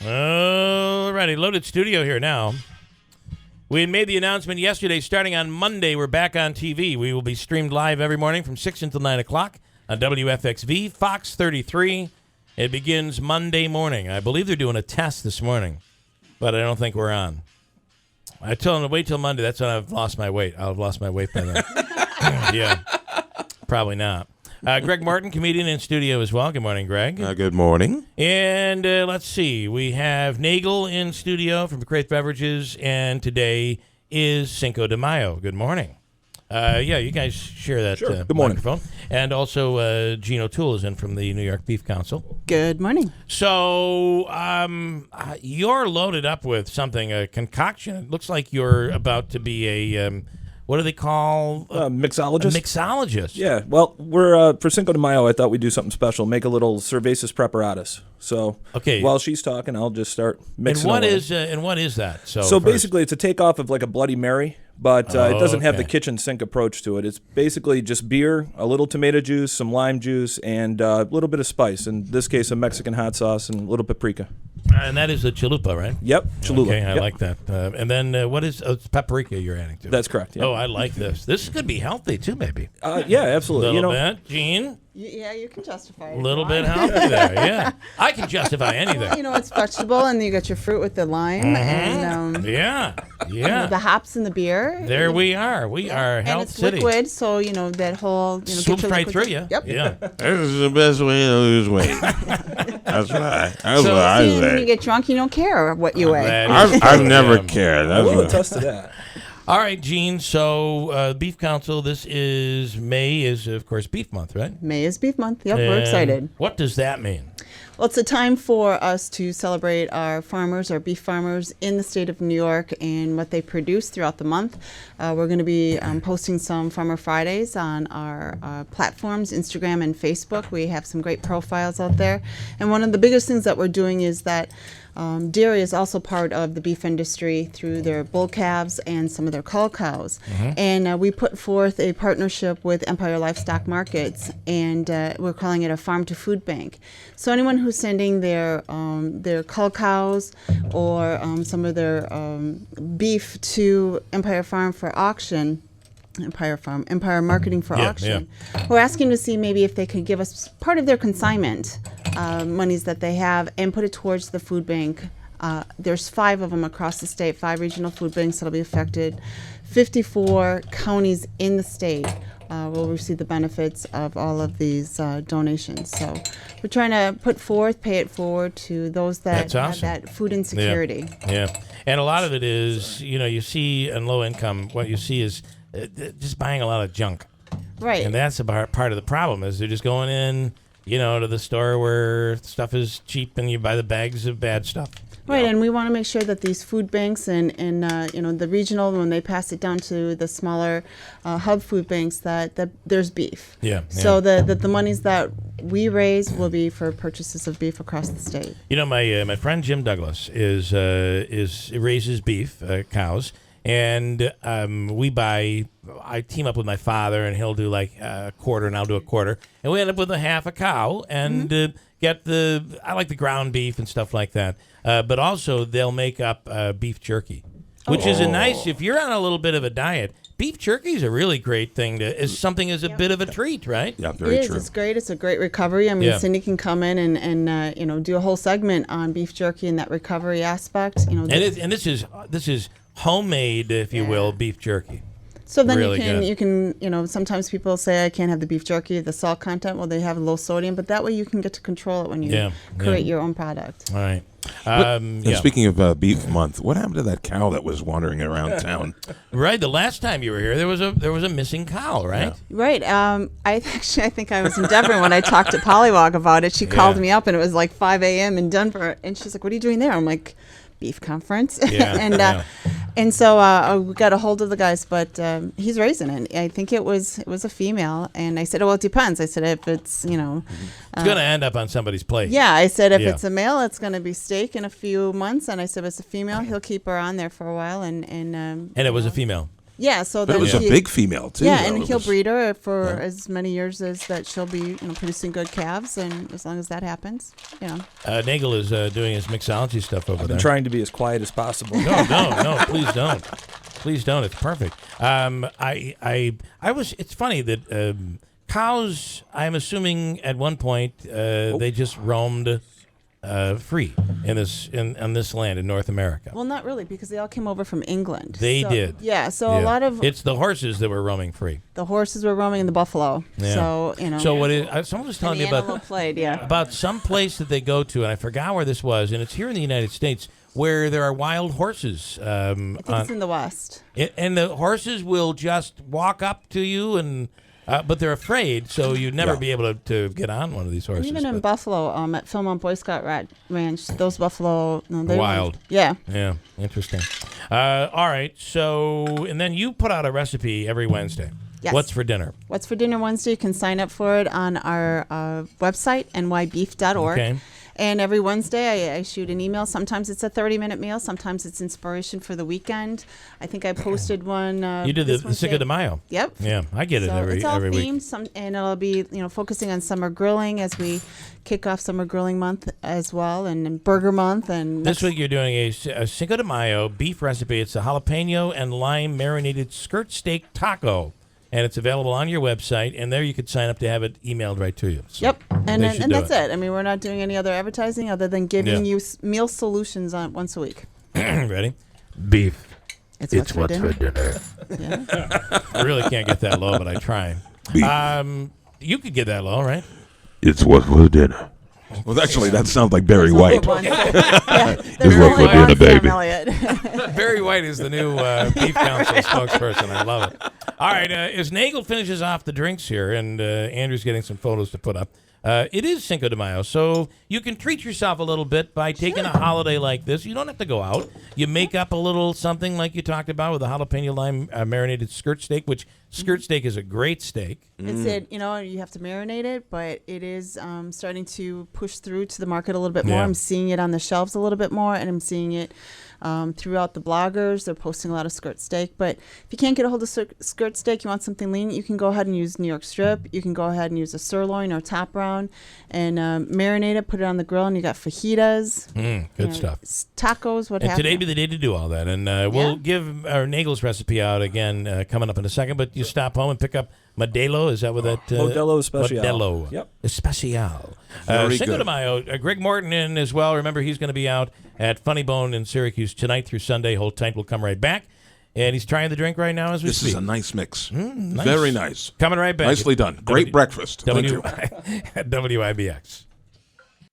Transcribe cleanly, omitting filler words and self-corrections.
All righty, loaded studio here now. We made the announcement yesterday. Starting on Monday, we're back on TV. We will be streamed live every morning from 6 until 9 o'clock on WFXV, Fox 33. It begins Monday morning. I believe they're doing a test this morning, but I don't think we're on. I told them to wait till Monday. That's when I've lost my weight. I'll have lost my weight by then. Yeah, probably not. Greg Martin, comedian in studio as well. Good morning, Greg. Good morning. And let's see. We have Nagel in studio from Crate Beverages, and today is Cinco de Mayo. Good morning. You guys share that Good morning. microphone. And also Gene O'Toole is in from the New York Beef Council. Good morning. So you're loaded up with something, a concoction. It looks like you're about to be a... what do they call? Mixologist? A mixologist. Yeah. Well, we're for Cinco de Mayo, I thought we'd do something special, make a little cervezas preparadas. So while she's talking, I'll just start mixing. And what is that? So basically, it's a takeoff of like a Bloody Mary, but it doesn't have the kitchen sink approach to it. It's basically just beer, a little tomato juice, some lime juice, and a little bit of spice. In this case, a Mexican hot sauce and a little paprika. And that is a chalupa, right? Yep, Cholula. Okay, I like that. And then what is it's paprika you're adding to it? That's correct. Yeah. Oh, I like this. This could be healthy too, maybe. Yeah, absolutely. A little bit, Gene. Yeah, you can justify it. A little bit healthy there. Yeah, I can justify anything. Well, it's vegetable, and you got your fruit with the lime, and the hops in the beer. There we are. We are Health and it's City. Liquid, so that whole swoops right through you. Yep. Yeah. This is the best way to lose weight. That's right. That's what I When you say. get drunk, you don't care what you weigh. I've never cared. I That's will what. attest to that. All right, Gene. So Beef Council. This is May is of course Beef Month, right? May is Beef Month. Yep, we're excited. What does that mean? Well, it's a time for us to celebrate our farmers, our beef farmers in the state of New York and what they produce throughout the month. We're going to be posting some Farmer Fridays on our platforms, Instagram and Facebook. We have some great profiles out there. And one of the biggest things that we're doing is that dairy is also part of the beef industry through their bull calves and some of their cull cows. And we put forth a partnership with Empire Livestock Markets, and we're calling it a farm to food bank. So anyone who's sending their cull cows or some of their beef to Empire Farm for auction, Empire Marketing for auction. Yeah. We're asking to see maybe if they could give us part of their consignment monies that they have and put it towards the food bank. There's 5 of them across the state, 5 regional food banks that'll be affected. 54 counties in the state will receive the benefits of all of these donations. So we're trying to pay it forward to those that have that food insecurity. Yeah. And a lot of it is, you see in low income, what you see is just buying a lot of junk. Right. And that's part of the problem is they're just going in, to the store where stuff is cheap and you buy the bags of bad stuff. Right, and we want to make sure that these food banks and the regional, when they pass it down to the smaller hub food banks, that there's beef. Yeah. So the monies that we raise will be for purchases of beef across the state. My friend Jim Douglas raises beef cows. And I team up with my father, and he'll do like a quarter, and I'll do a quarter. And we end up with a half a cow, and I like the ground beef and stuff like that. But also, they'll make up beef jerky, which is if you're on a little bit of a diet, beef jerky is a really great thing as a bit of a treat, right? Yeah, very true. It's great. It's a great recovery. I mean, Cindy can come in and do a whole segment on beef jerky and that recovery aspect. And this is homemade, if you will, beef jerky. So then really you can sometimes people say I can't have the beef jerky, the salt content. Well, they have low sodium, but that way you can get to control it when you create your own product. All right. Speaking of Beef Month, what happened to that cow that was wandering around town? Right. The last time you were here, there was a missing cow, right? Yeah. Right. I think I was in Denver when I talked to Pollywog about it. She called me up, and it was like 5 a.m. in Denver, and she's like, "What are you doing there?" I'm like, "Beef conference." And so we got a hold of the guys, but he's raising it. I think it was a female, and I said, "Well, it depends." I said, "If it's it's going to end up on somebody's plate." Yeah, I said, "If it's a male, it's going to be steak in a few months." And I said, "If it's a female, he'll keep her on there for a while." And it was a female. Yeah, so But then it was a big female, too. Yeah, though. and It he'll was- breed her for as many years as that she'll be, producing good calves, and as long as that happens, Nagel is doing his mixology stuff over I've there. been trying to be as quiet as possible. No, please don't. Please don't. It's perfect. It's funny that cows, I'm assuming at one point they just roamed free in this land in North America. Well, not really, because they all came over from England. They did. Yeah, so a lot of it's the horses that were roaming free. the horses were roaming and the buffalo. Yeah. So So what is? Someone was telling me about played, some place that they go to, and I forgot where this was, and it's here in the United States where there are wild horses. I think it's in the West. And the horses will just walk up to you and. But they're afraid, so you'd never be able to get on one of these horses. And even in Buffalo, at Philmont Boy Scout Ranch, those buffalo, they wild. Yeah. Yeah, interesting. All right, so, and then you put out a recipe every Wednesday. Yes. What's for dinner? What's for dinner Wednesday? You can sign up for it on our website, nybeef.org. Okay. And every Wednesday, I shoot an email. Sometimes it's a 30-minute meal. Sometimes it's inspiration for the weekend. I think I posted one. You did the Cinco de Mayo. Yep. Yeah, I get it So every it's all week. themed, and it'll be focusing on summer grilling as we kick off summer grilling month as well, and burger month. And This week you're doing a Cinco de Mayo beef recipe. It's a jalapeno and lime marinated skirt steak taco. And it's available on your website, and there you could sign up to have it emailed right to you. So yep, and they should and do that's it. I mean, we're not doing any other advertising other than giving you meal solutions once a week. Ready? Beef. It's what's for dinner. Yeah. I really can't get that low, but I try. Beef. You could get that low, right? It's what for dinner. Well, actually, that sounds like Barry White. There's what only for dinner, one baby. Sam Elliott. Barry White is the new beef council spokesperson. I love it. All right, as Nagel finishes off the drinks here, and Andrew's getting some photos to put up, it is Cinco de Mayo, so you can treat yourself a little bit by taking a holiday like this. You don't have to go out. You make up a little something like you talked about with the jalapeno lime marinated skirt steak, which skirt steak is a great steak. It's you have to marinate it, but it is starting to push through to the market a little bit more. Yeah. I'm seeing it on the shelves a little bit more, and I'm seeing it throughout the bloggers. They're posting a lot of skirt steak. But if you can't get a hold of skirt steak, you want something lean, you can go ahead and use New York strip. You can go ahead and use a sirloin or top round and marinate it, put it on the grill, and you got fajitas. Good stuff. Tacos, what have And today you. be the day to do all that. And we'll give our Nagel's recipe out again coming up in a second. But you stop home and pick up Modelo. Is that what that? Modelo Especial. Modelo. Yep. Especial. Very Cinco de good. Mayo. Greg Morton in as well. Remember, he's going to be out at Funny Bone in Syracuse tonight through Sunday. Hold tight. We'll come right back. And he's trying the drink right now as we This speak. is a nice mix. Nice. Very nice. Coming right back. Nicely done. Great breakfast. Thank you. WIBX.